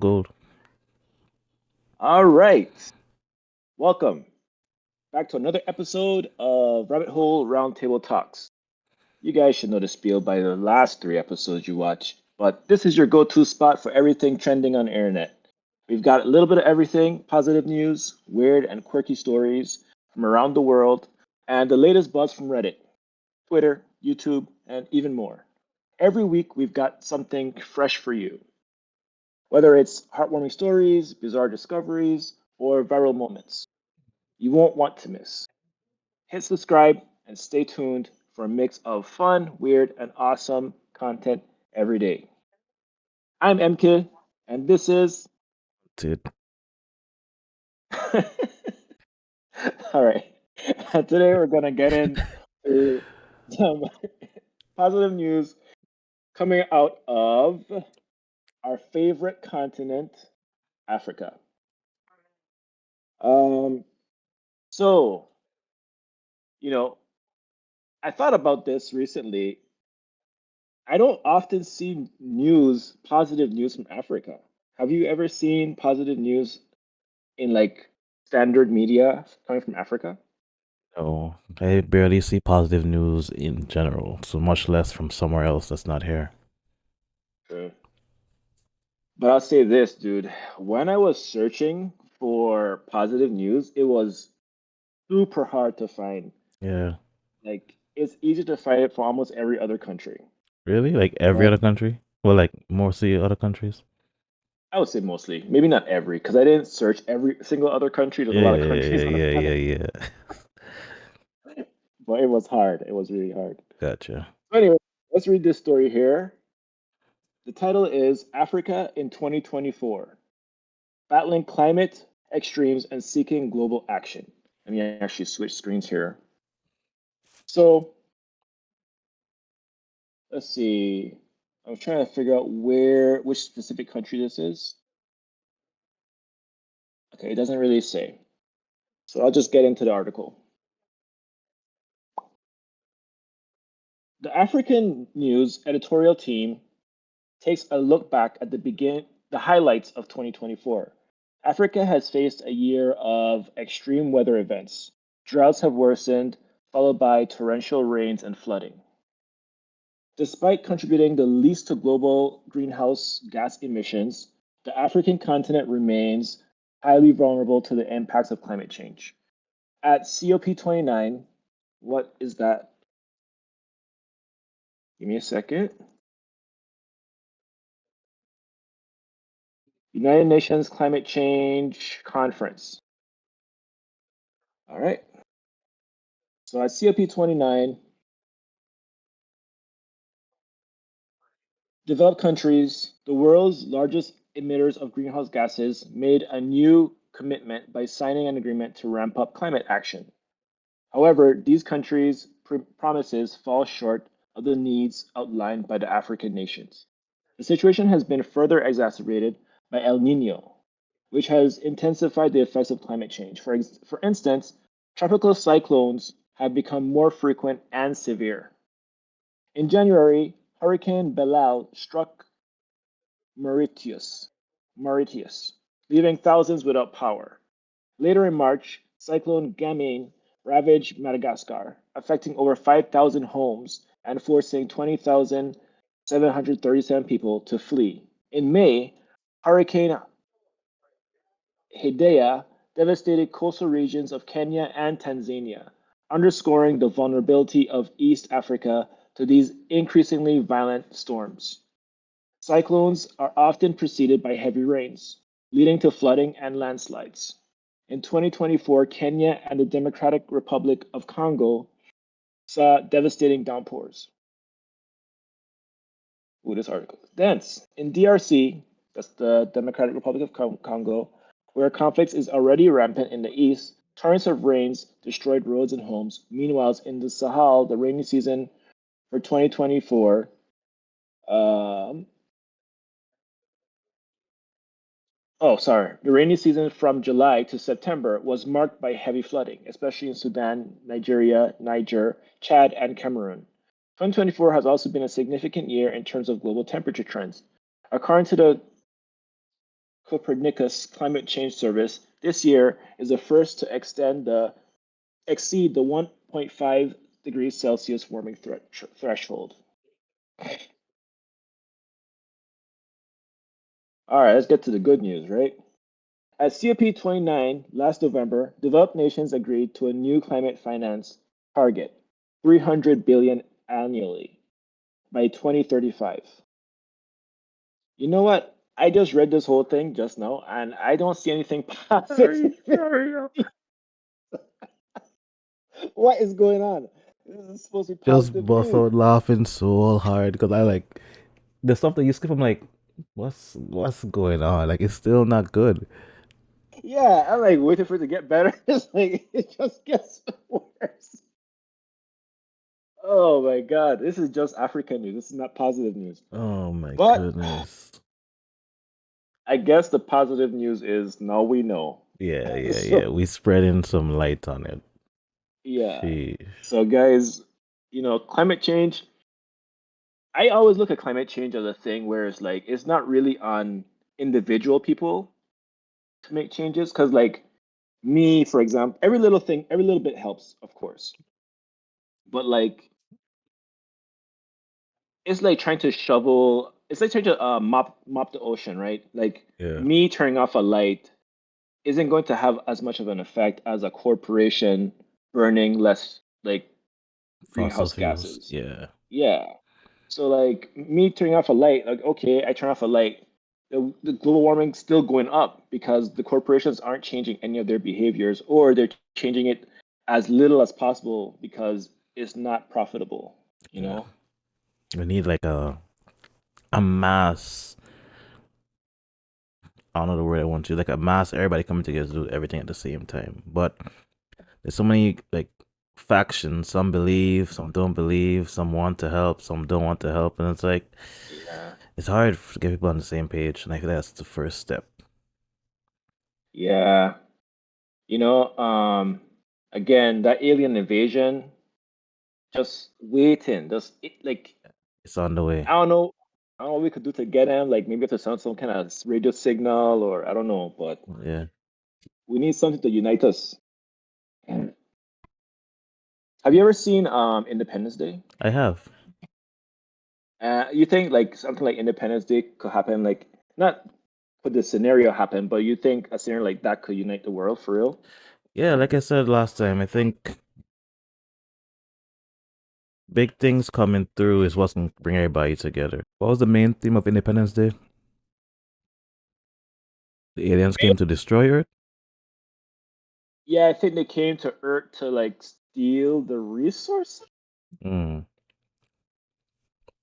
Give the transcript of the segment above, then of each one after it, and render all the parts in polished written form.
good. All right. Welcome back to another episode of Rabbit Hole Roundtable Talks. You guys should know the spiel by the last three episodes you watch, but this is your go-to spot for everything trending on the internet. We've got a little bit of everything, positive news, weird and quirky stories from around the world, and the latest buzz from Reddit, Twitter, YouTube, and even more. Every week we've got something fresh for you. Whether it's heartwarming stories, bizarre discoveries, or viral moments you won't want to miss. Hit subscribe and stay tuned for a mix of fun, weird, and awesome content every day. I'm MK, and this is. Dude. All right. Today we're going to get into some positive news coming out of our favorite continent, Africa. Um, so, you know, I thought about this recently. I don't often see positive news from Africa. Have you ever seen positive news in like standard media coming from Africa? No, I barely see positive news in general, so much less from somewhere else that's not here. True. But I'll say this, dude. When I was searching for positive news, it was super hard to find. Yeah. Like, it's easy to find it for almost every other country, Really? Like every right? other country? Well, like mostly other countries? I would say mostly, maybe not every, because I didn't search every single other country. There's a Yeah, lot of yeah, countries yeah, on the yeah, yeah, planet, yeah, yeah. but it was hard. It was really hard. Gotcha. So anyway, let's read this story here. The title is Africa in 2024, Battling Climate Extremes and Seeking Global Action. Let me actually switch screens here. So let's see. I'm trying to figure out which specific country this is. Okay, it doesn't really say. So I'll just get into the article. The African News editorial team takes a look back at the highlights of 2024. Africa has faced a year of extreme weather events. Droughts have worsened, followed by torrential rains and flooding. Despite contributing the least to global greenhouse gas emissions, the African continent remains highly vulnerable to the impacts of climate change. At COP29, what is that? Give me a second. United Nations Climate Change Conference. All right. So at COP29, developed countries, the world's largest emitters of greenhouse gases, made a new commitment by signing an agreement to ramp up climate action. However, these countries' promises fall short of the needs outlined by the African nations. The situation has been further exacerbated by El Nino, which has intensified the effects of climate change. For instance, tropical cyclones have become more frequent and severe. In January, Hurricane Belal struck Mauritius, Mauritius, leaving thousands without power. Later in March, Cyclone Gamin ravaged Madagascar, affecting over 5,000 homes and forcing 20,737 people to flee. In May, Hurricane Hidaya devastated coastal regions of Kenya and Tanzania, underscoring the vulnerability of East Africa to these increasingly violent storms. Cyclones are often preceded by heavy rains, leading to flooding and landslides. In 2024, Kenya and the Democratic Republic of Congo saw devastating downpours. Ooh, this article is dense. In DRC, that's the Democratic Republic of Congo, where conflicts is already rampant in the east, torrents of rains destroyed roads and homes. Meanwhile, in the Sahel, the rainy season for 2024 um, Oh, sorry. The rainy season from July to September was marked by heavy flooding, especially in Sudan, Nigeria, Niger, Chad, and Cameroon. 2024 has also been a significant year in terms of global temperature trends. According to the Copernicus Climate Change Service this year is the first to exceed the 1.5 degrees Celsius warming threshold. All right, let's get to the good news, right? At COP29 last November, developed nations agreed to a new climate finance target, 300 billion annually by 2035. You know what? I just read this whole thing just now, and I don't see anything positive. Sorry. What is going on? This is supposed to be Just positive bust news. out laughing so hard because I like the stuff that you skip. I'm like, what's going on? Like it's still not good. Yeah, I'm like waiting for it to get better. It's like it just gets worse. Oh my God, this is just African news. This is not positive news. Oh my But goodness. I guess the positive news is now we know. Yeah. So We spreading some light on it. yeah. Sheesh. So guys, climate change. I always look at climate change as a thing where it's like it's not really on individual people to make changes because like me, for example, every little thing, every little bit helps, of course. But like it's like trying to shovel, it's like trying to mop the ocean, right? Like Yeah. me turning off a light isn't going to have as much of an effect as a corporation burning less like Fossil greenhouse fuels. gases. Yeah. Yeah. So like me turning off a light, like okay, I turn off a light. The global warming's still going up because the corporations aren't changing any of their behaviors, or they're changing it as little as possible because it's not profitable, you Yeah. know? We need like a mass. I don't know the word I want to like a mass. Everybody coming together to do everything at the same time. But there's so many like factions. Some believe, some don't believe. Some want to help, some don't want to help, and it's like Yeah. it's hard to get people on the same page. And I think that's the first step. Yeah. You know, again, that alien invasion, just waiting. Like It's on the way. I don't know. I don't know what we could do to get him. Like maybe to send some kind of radio signal or I don't know, but Yeah, we need something to unite us. Have you ever seen Independence Day? I have. You think like something like Independence Day could happen, like not could the scenario happen, but you think a scenario like that could unite the world for real? Yeah, like I said last time, I think big things coming through is what's gonna bring everybody together. What was the main theme of Independence Day? The aliens came to destroy Earth. Yeah, I think they came to Earth to like steal the resources Mm,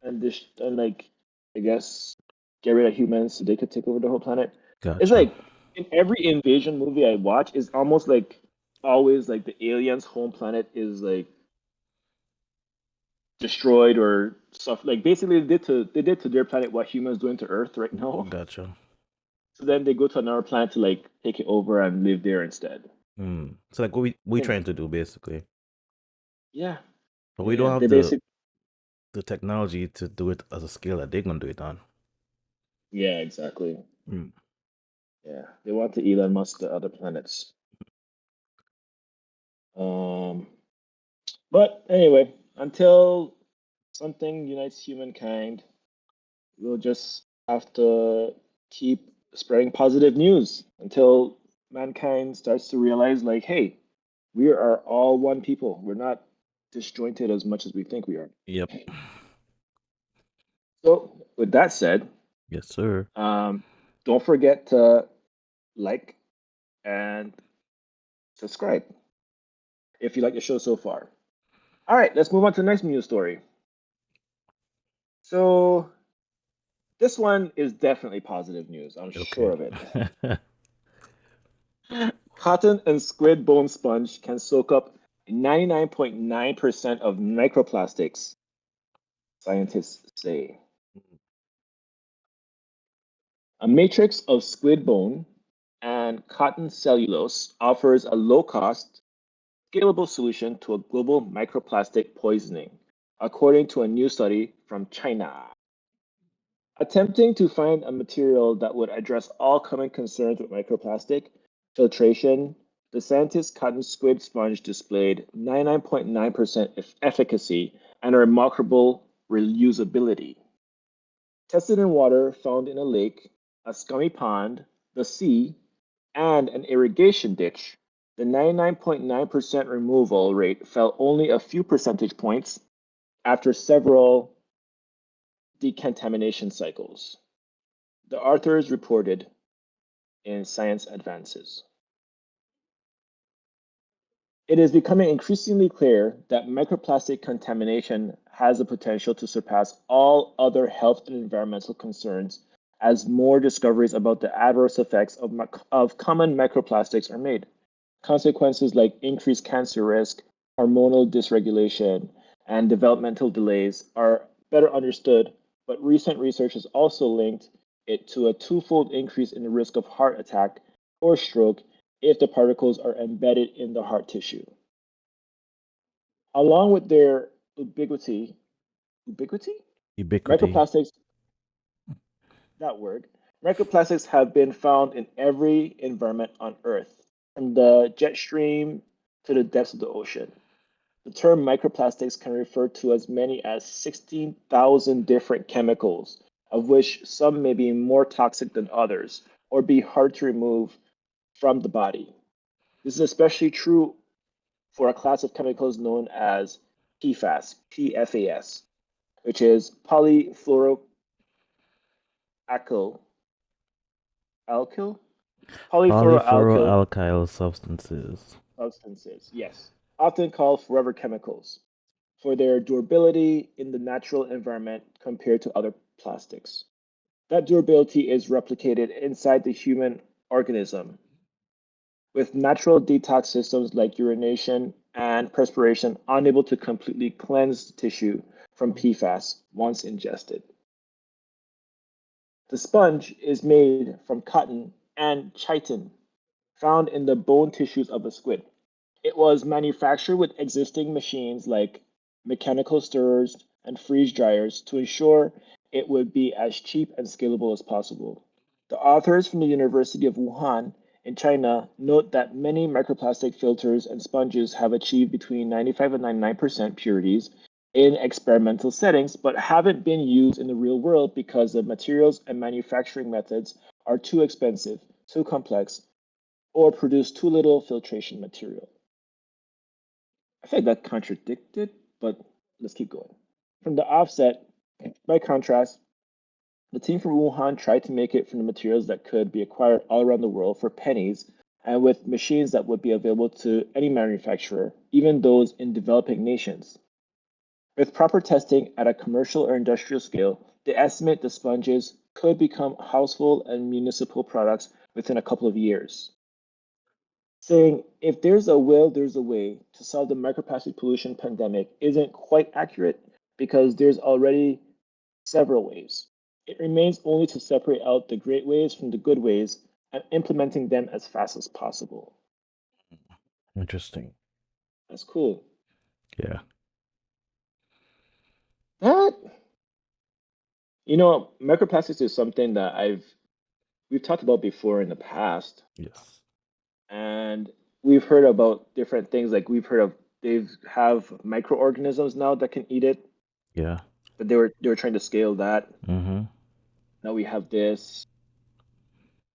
and like I guess get rid of humans so they could take over the whole planet. It's gotcha. like in every invasion movie I watch, it's almost like always like the aliens' home planet is like destroyed or stuff. Like basically they did to their planet what humans doing to Earth right now. Gotcha. So then they go to another planet to like take it over and live there instead. So like what I we think trying to do basically, yeah, but we don't yeah. They have basically the technology to do it as a scale that they're gonna do it on. yeah, exactly. Mm. Yeah. They want to Elon Musk the other planets. Um but anyway, until something unites humankind, we'll just have to keep spreading positive news until mankind starts to realize, like, hey, we are all one people. We're not disjointed as much as we think we are. Yep. So, with that said, Yes, sir. um, don't forget to like and subscribe if you like the show so far. All right, let's move on to the next news story. So, this one is definitely positive news. I'm sure Okay. of it. Cotton and squid bone sponge can soak up 99.9% of microplastics, scientists say. A matrix of squid bone and cotton cellulose offers a low cost, scalable solution to a global microplastic poisoning, according to a new study from China. Attempting to find a material that would address all common concerns with microplastic filtration, the scientists' cotton squid sponge displayed 99.9% efficacy and a remarkable reusability. Tested in water found in a lake, a scummy pond, the sea, and an irrigation ditch, the 99.9% removal rate fell only a few percentage points after several decontamination cycles. The authors reported in Science Advances. It is becoming increasingly clear that microplastic contamination has the potential to surpass all other health and environmental concerns as more discoveries about the adverse effects of common microplastics are made. Consequences like increased cancer risk, hormonal dysregulation, and developmental delays are better understood, but recent research has also linked it to a twofold increase in the risk of heart attack or stroke if the particles are embedded in the heart tissue. Along with their ubiquity, Ubiquity. microplastics, that word, microplastics have been found in every environment on Earth, from the jet stream to the depths of the ocean. The term microplastics can refer to as many as 16,000 different chemicals, of which some may be more toxic than others or be hard to remove from the body. This is especially true for a class of chemicals known as PFAS, which is polyfluoroalkyl alkyl polyfluoroalkyl Polyfluoroalkyl substances. substances. Yes, often called forever chemicals, for their durability in the natural environment compared to other plastics. That durability is replicated inside the human organism with natural detox systems like urination and perspiration unable to completely cleanse the tissue from PFAS once ingested. The sponge is made from cotton and chitin found in the bone tissues of a squid. It was manufactured with existing machines like mechanical stirrers and freeze dryers to ensure it would be as cheap and scalable as possible. The authors from the University of Wuhan in China note that many microplastic filters and sponges have achieved between 95 and 99% purities in experimental settings, but haven't been used in the real world because the materials and manufacturing methods are too expensive, too complex, or produce too little filtration material. I think that contradicted, but let's keep going. From the offset, by contrast, the team from Wuhan tried to make it from the materials that could be acquired all around the world for pennies and with machines that would be available to any manufacturer, even those in developing nations. With proper testing at a commercial or industrial scale, they estimate the sponges could become household and municipal products within a couple of years, saying if there's a will, there's a way to solve the microplastic pollution pandemic isn't quite accurate because there's already several ways. It remains only to separate out the great ways from the good ways and implementing them as fast as possible. Interesting. That's cool. Yeah. That, microplastics is something that we've talked about before in the past, Yes. and we've heard about different things. Like we've heard of they have microorganisms now that can eat it, Yeah. but they were trying to scale that. Mm-hmm. Now we have this.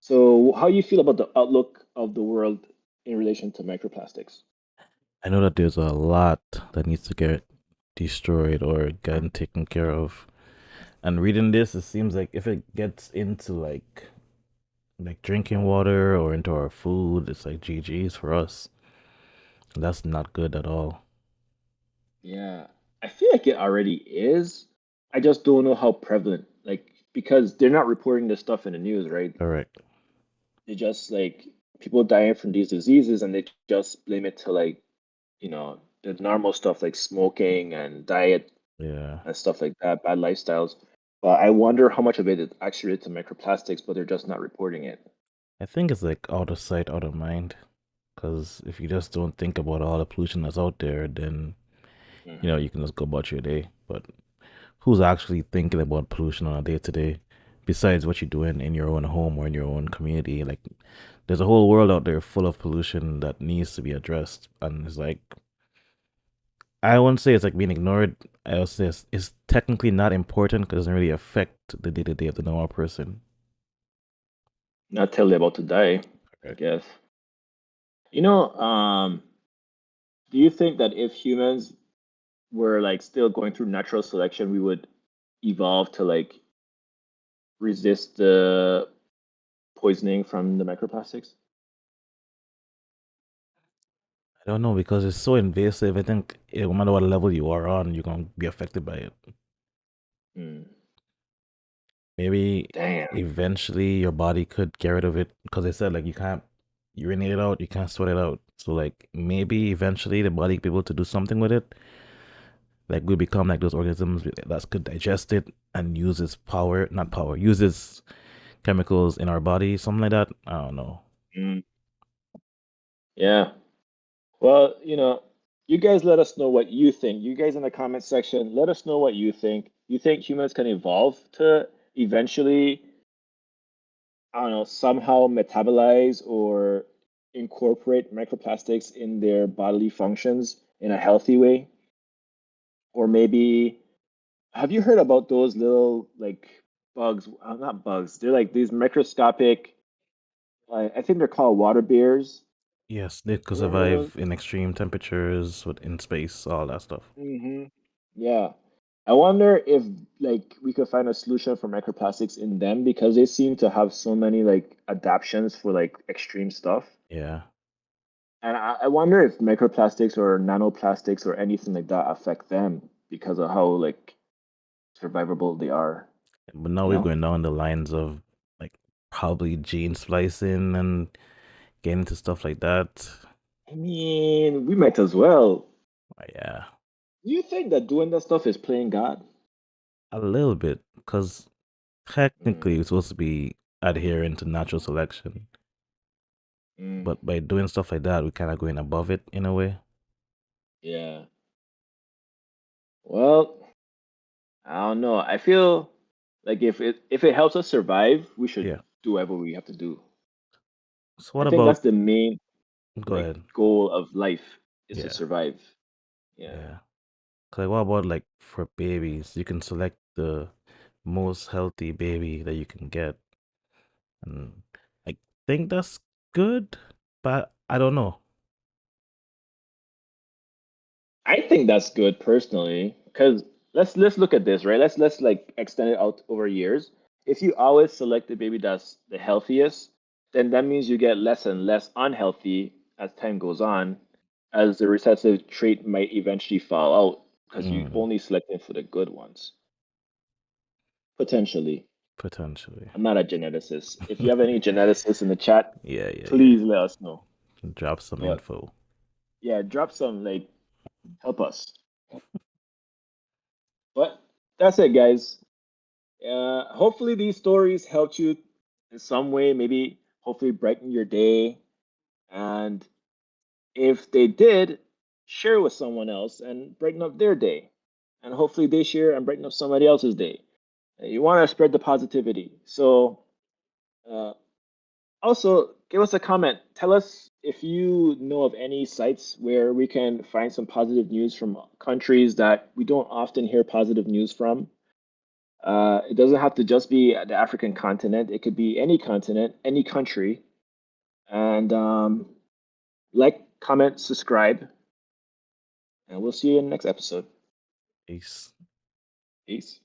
So how you feel about the outlook of the world in relation to microplastics? I know that there's a lot that needs to get destroyed or gotten taken care of. And reading this, it seems like if it gets into like drinking water or into our food, it's like GG's for us. That's not good at all. Yeah, I feel like it already is. I just don't know how prevalent, like, because they're not reporting this stuff in the news, right? Correct. They just like people dying from these diseases and they just blame it to like, the normal stuff like smoking and diet Yeah. and stuff like that, bad lifestyles. But I wonder how much of it is actually related to microplastics, but they're just not reporting it. I think it's like out of sight, out of mind. Because if you just don't think about all the pollution that's out there, then Hmm. you can just go about your day. But who's actually thinking about pollution on a day to day? besides what you're doing in your own home or in your own community. Like, there's a whole world out there full of pollution that needs to be addressed, and it's like I won't say it's like being ignored. I'll say it's technically not important because it doesn't really affect the day to day of the normal person. Not totally about to die, I Okay. guess. You know, do you think that if humans were like still going through natural selection, we would evolve to like resist the poisoning from the microplastics? I don't know because it's so invasive. I think no matter what level you are on, you're gonna be affected by it. Hmm. Maybe Damn. eventually your body could get rid of it because they said like you can't urinate it out, you can't sweat it out. So like maybe eventually the body could be able to do something with it. Like we become like those organisms that could digest it and use its power, not power, use its chemicals in our body, something like that. I don't know. Mm. Yeah. Well, you guys let us know what you think. You guys in the comment section, let us know what you think. You think humans can evolve to eventually, I don't know, somehow metabolize or incorporate microplastics in their bodily functions in a healthy way? Or maybe, have you heard about those little like bugs? Not bugs, they're like these microscopic, I think they're called water bears. Yes, they could You ever heard of those? survive in extreme temperatures, in space, all that stuff. Hmm. Yeah. I wonder if like we could find a solution for microplastics in them because they seem to have so many like adaptions for like extreme stuff. Yeah, And I wonder if microplastics or nanoplastics or anything like that affect them because of how like survivable they are, but now you we're know? going down the lines of like probably gene splicing and getting into stuff like that. I mean, we might as well. Yeah, Do you think that doing that stuff is playing God? a little bit, because technically Mm, it's supposed to be adhering to natural selection, mm, but by doing stuff like that, we're kind of going above it in a way. yeah. Well, I don't know. I feel like if it helps us survive, we should Yeah. do whatever we have to do. So I what think that's about? the main Go like ahead. goal of life is to Yeah, survive. Yeah. yeah. 'Cause, like, what about like for babies? You can select the most healthy baby that you can get, and I think that's good, but I don't know. I think that's good personally, because let's look at this, right? Let's like extend it out over years. If you always select the baby that's the healthiest, then that means you get less and less unhealthy as time goes on, as the recessive trait might eventually fall out because you Mm, only selected for the good ones. Potentially. potentially. I'm not a geneticist. If you have any geneticists in the chat, Yeah, yeah, yeah. please let us know. Drop some But info. yeah, drop some like help us. But that's it, guys. Hopefully these stories helped you in some way, maybe hopefully brighten your day. And if they did, share with someone else and brighten up their day. And hopefully they share and brighten up somebody else's day. You want to spread the positivity. So uh, also give us a comment. Tell us if you know of any sites where we can find some positive news from countries that we don't often hear positive news from. It doesn't have to just be the African continent. It could be any continent, any country. And like, comment, subscribe, and we'll see you in the next episode. Peace. Peace.